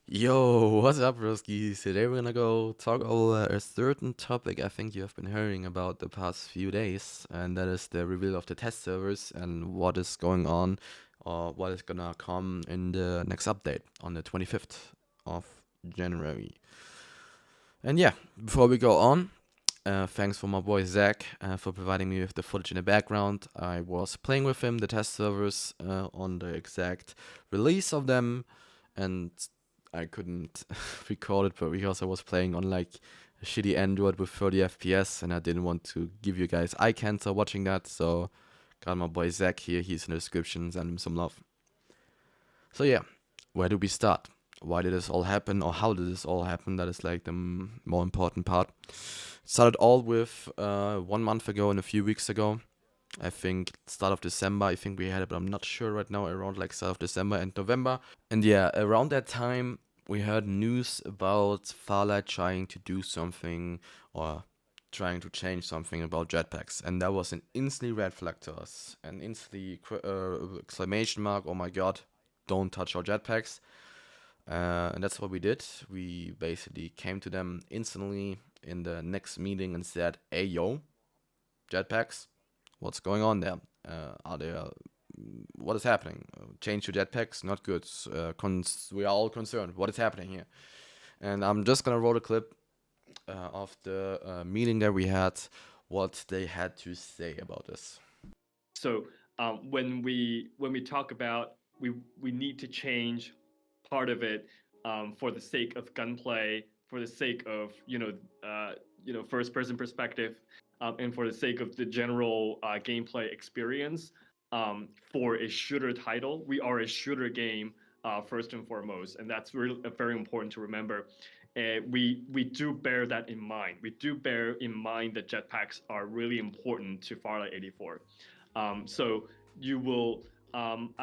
Yo, what's up, Roski? Today we're gonna go talk over a certain topic I think you have been hearing about the past few days, and that is the reveal of the test servers and what is going on or what is gonna come in the next update on the 25th of January. And yeah, before we go on, thanks for my boy Zach for providing me with the footage in the background. I was playing with him the test servers on the exact release of them, and I couldn't record it, but because I was playing on like a shitty Android with 30 FPS, and I didn't want to give you guys eye cancer watching that, so got my boy Zach here. He's in the description. Send him some love. So yeah, where do we start? Why did this all happen, or how did this all happen? That is like the more important part. Started all with 1 month ago and a few weeks ago. I think start of December, I think we had it, but I'm not sure right now, around like start of December and November. And yeah, around that time, we heard news about Farlight trying to do something or trying to change something about jetpacks. And that was an instantly red flag to us. An instantly exclamation mark, oh my god, don't touch our jetpacks. And that's what we did. We basically came to them instantly in the next meeting and said, hey yo, jetpacks, what's going on there? Are there what is happening? Change your jetpacks, not good. We are all concerned. What is happening here? And I'm just gonna roll a clip of the meeting that we had, what they had to say about this. So when we talk about we need to change part of it for the sake of gunplay, for the sake of first person perspective, and for the sake of the general gameplay experience. For a shooter title, we are a shooter game first and foremost, and that's really very important to remember. We do bear that in mind. We do bear in mind that jetpacks are really important to Farlight 84. So you will, well,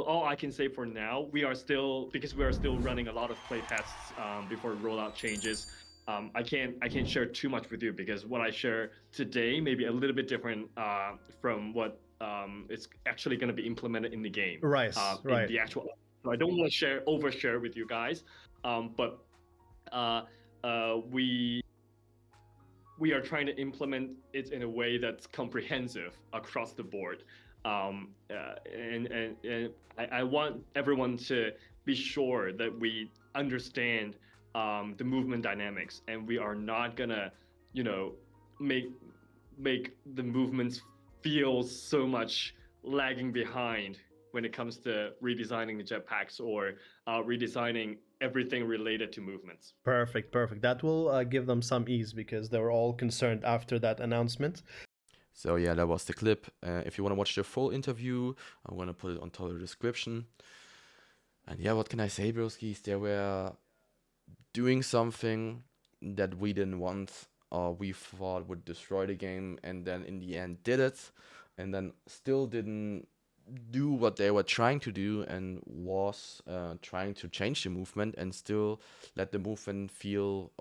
all I can say for now, we are still, because we are still running a lot of play tests before rollout changes. I can't share too much with you because what I share today may be a little bit different from what it's actually going to be implemented in the game, Right, in right. the actual. So I don't want to overshare with you guys, but uh, we are trying to implement it in a way that's comprehensive across the board. And I want everyone to be sure that we understand the movement dynamics, and we are not gonna, you know, make make the movements feel so much lagging behind when it comes to redesigning the jetpacks or redesigning everything related to movements. Perfect, perfect. That will give them some ease because they were all concerned after that announcement. So yeah, that was the clip. If you want to watch the full interview, I'm gonna put it on top of the description. And yeah, what can I say, broskis? They were doing something that we didn't want or we thought would destroy the game, and then in the end did it, and then still didn't do what they were trying to do, and was trying to change the movement and still let the movement feel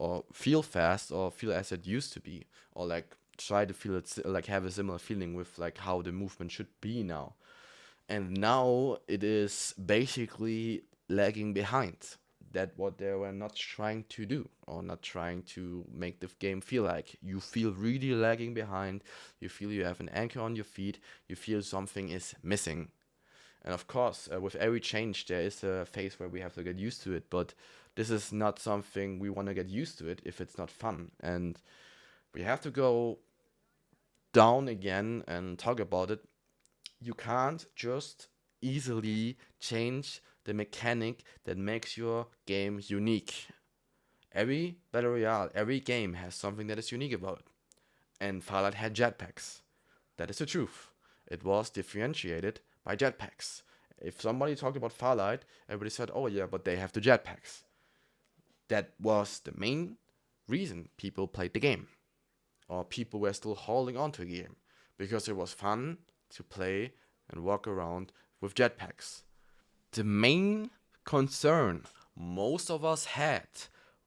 fast or feel as it used to be, or like try to feel it like have a similar feeling with like how the movement should be now. And now it is basically lagging behind that what they were not trying to do, or not trying to make the game feel like. You feel really lagging behind, you feel you have an anchor on your feet, you feel something is missing. And of course, with every change there is a phase where we have to get used to it, but this is not something we want to get used to it if it's not fun. And we have to go down again and talk about it. You can't just easily change the mechanic that makes your game unique. Every battle royale, every game has something that is unique about it. And Farlight had jetpacks. That is the truth. It was differentiated by jetpacks. If somebody talked about Farlight, everybody said, oh yeah, but they have the jetpacks. That was the main reason people played the game. Or people were still holding on to the game. Because it was fun to play and walk around with jetpacks. The main concern most of us had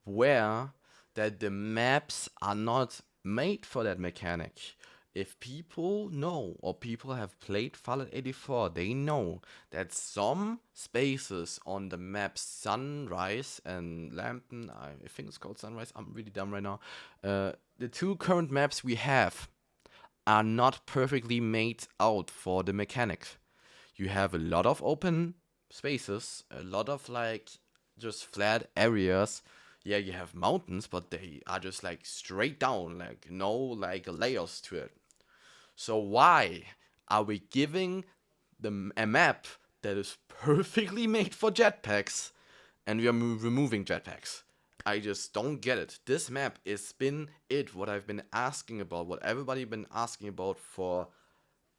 were that the maps are not made for that mechanic. if people know or people have played Fallout 84, they know that some spaces on the map Sunrise and Lambton, I think it's called Sunrise, I'm really dumb right now. The two current maps we have are not perfectly made out for the mechanic. You have a lot of open spaces, a lot of like just flat areas. Yeah, you have mountains, but they are just like straight down, like no like layers to it. So why are we giving a map that is perfectly made for jetpacks and we are removing jetpacks? I just don't get it. This map is been what I've been asking about, what everybody been asking about for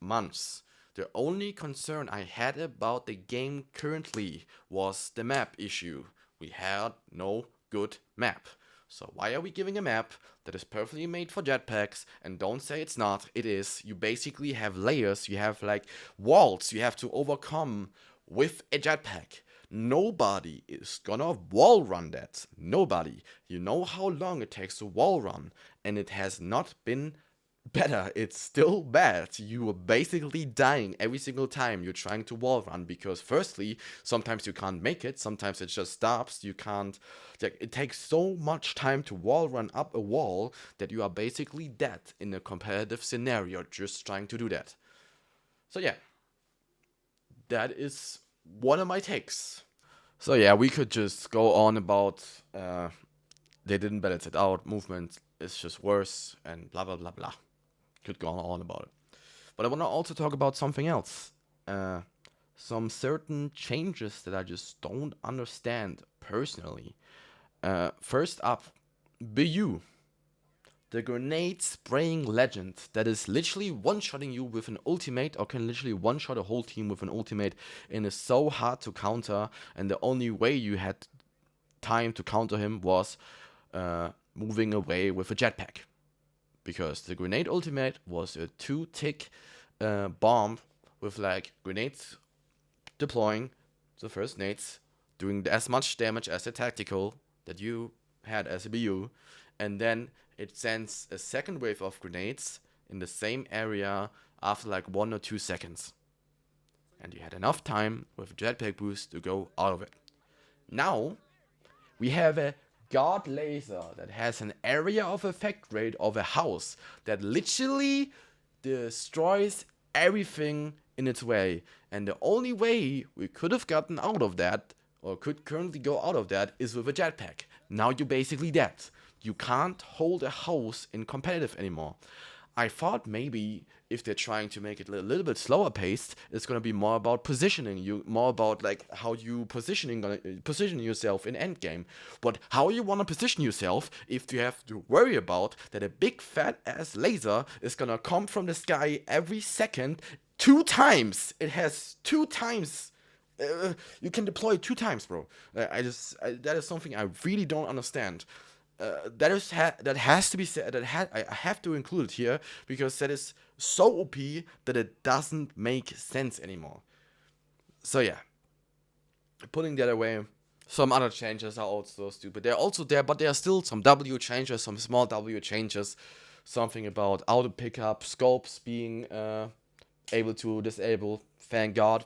months. The only concern I had about the game currently was the map issue. We had no good map. So why are we giving a map that is perfectly made for jetpacks? And don't say it's not, it is. You basically have layers, you have like walls you have to overcome with a jetpack. Nobody is gonna wall run that. Nobody. You know how long it takes to wall run, and it has not been better. It's still bad. You are basically dying every single time you're trying to wall run because, firstly, sometimes you can't make it, sometimes it just stops. You can't. Like, it takes so much time to wall run up a wall that you are basically dead in a competitive scenario just trying to do that. So, yeah, that is one of my takes. So, yeah, we could just go on about they didn't balance it out, movement is just worse, and blah blah blah blah. Could go on about it. But I want to also talk about something else. Some certain changes that I just don't understand personally. First up, BU. The grenade spraying legend that is literally one-shotting you with an ultimate or can literally one-shot a whole team with an ultimate and is so hard to counter, and the only way you had time to counter him was moving away with a jetpack. Because the grenade ultimate was a 2-tick bomb with like grenades deploying the first nades, doing as much damage as the tactical that you had as a BU, and then it sends a second wave of grenades in the same area after like 1 or 2 seconds. And you had enough time with a jetpack boost to go out of it. Now, we have a god laser that has an area of effect rate of a house that literally destroys everything in its way. And the only way we could have gotten out of that, or could currently go out of that, is with a jetpack. Now you're basically dead. You can't hold a house in competitive anymore. I thought maybe if they're trying to make it a little bit slower paced, it's gonna be more about positioning you, more about like how you position yourself in endgame. But how you wanna position yourself if you have to worry about that a big fat ass laser is gonna come from the sky every second 2 times? It has 2 times. You can deploy 2 times, bro. That is something I really don't understand. That has to be said. I have to include it here because that is so OP that it doesn't make sense anymore. So yeah, putting that away. Some other changes are also stupid. They're also there, but there are still some W changes, some small W changes. Something about auto pickup, scopes being able to disable. Thank God.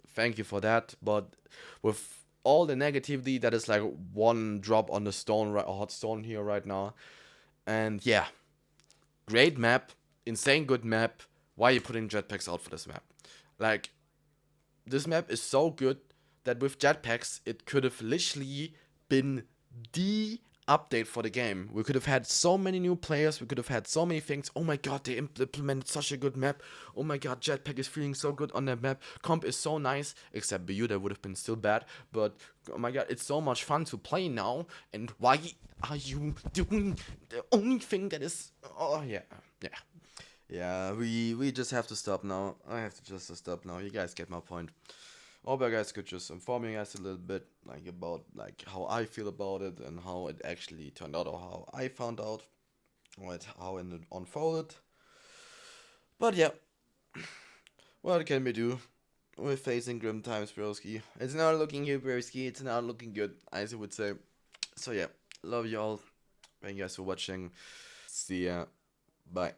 Thank you for that. But with all the negativity, that is like one drop on the stone, hot stone here right now. And yeah, great map, insane good map. Why are you putting jetpacks out for this map? Like, this map is so good that with jetpacks, it could have literally been the update for the game. We could have had so many new players, we could have had so many things. Oh my god, they implemented such a good map. Oh my god, jetpack is feeling so good on that map. Comp is so nice, except BU, that would have been still bad. But oh my god, it's so much fun to play now. And why are you doing the only thing that is... Oh yeah, yeah. Yeah, we just have to stop now. I have to just stop now. You guys get my point. Hope you guys could just inform you guys a little bit like about like how I feel about it and how it actually turned out, or how I found out, or how it unfolded. But yeah, what can we do? We're facing grim times, broski. It's not looking good, broski. It's not looking good, as I would say. So yeah, love you all. Thank you guys for watching. See ya. Bye.